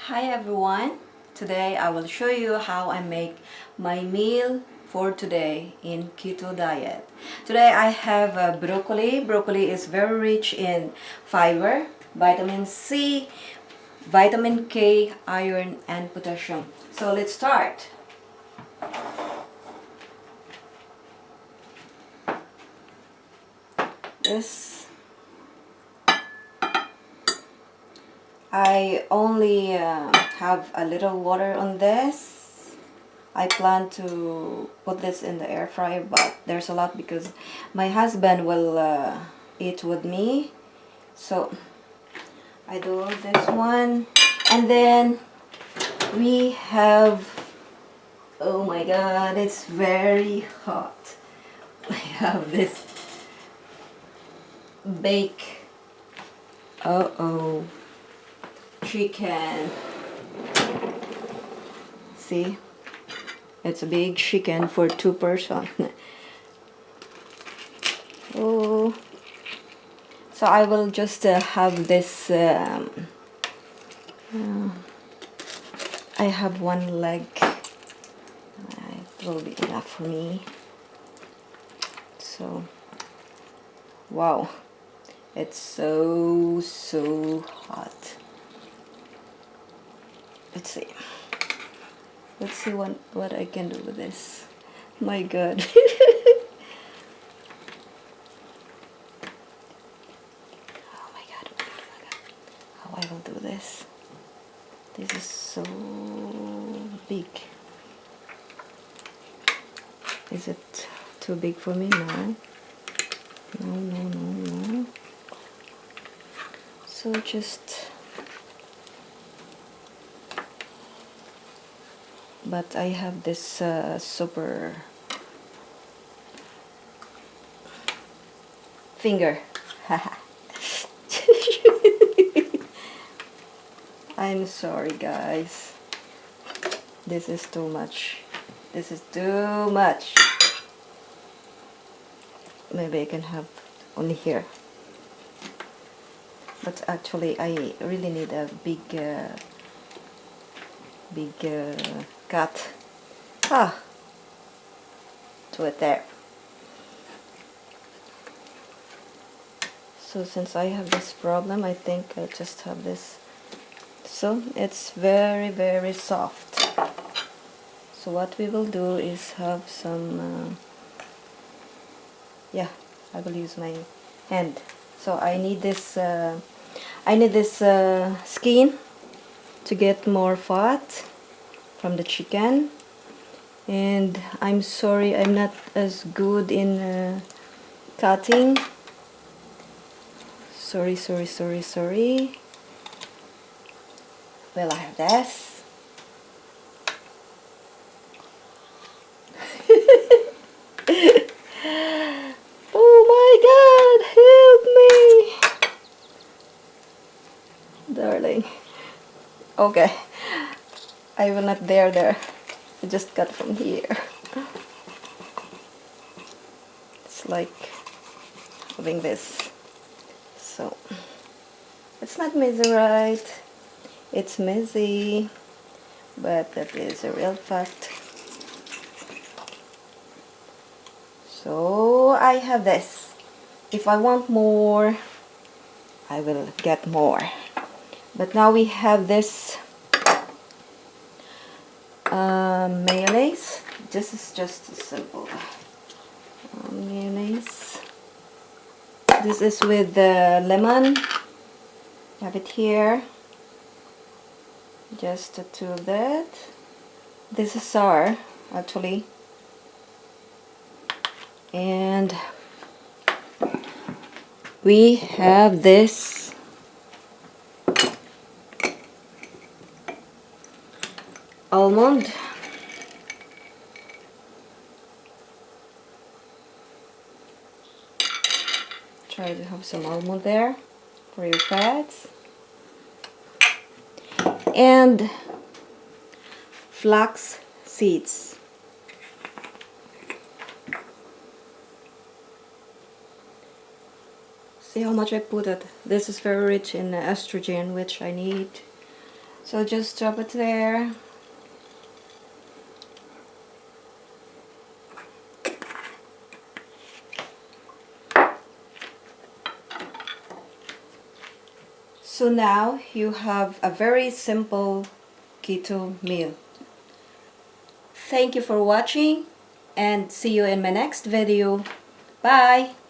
Hi everyone, today I will show you how I make my meal for today in keto diet. Today I have broccoli. Broccoli is very rich in fiber, vitamin C, vitamin K, iron and potassium. So let's start. This I only have a little water on this. I plan to put this in the air fryer, but there's a lot because my husband will eat with me. So I do this one, and then we have, oh my god, it's very hot. I have this bake, chicken. See? It's a big chicken for 2 person. Oh, so I will just have this. I have one leg. It will be enough for me. So, wow, it's so hot. Let's see. Let's see what I can do with this. My god. Oh my god. How I will do this. This is so big. Is it too big for me? No. No. So just... But I have this super finger. I'm sorry guys. This is too much. This is too much. Maybe I can have only here. But actually I really need a big cut. To it there. So since I have this problem, I think I just have this. So it's very soft. So what we will do is have some yeah, I will use my hand. So I need this skin to get more fat from the chicken. And I'm sorry, I'm not as good in cutting. Sorry. Well, I have this. Oh my god, help me, darling. Okay, I will not dare there. I just cut from here. It's like having this. So it's not messy, right? It's messy, but that is a real fact. So I have this. If I want more, I will get more. But now we have this mayonnaise. This is just a simple mayonnaise. This is with the lemon. Have it here. Just the two of that. This is sour, actually. And we have this almond. Try to have some almond there for your fats. And flax seeds. See how much I put it. This is very rich in estrogen, which I need. So just drop it there. So now you have a very simple keto meal. Thank you for watching and see you in my next video. Bye!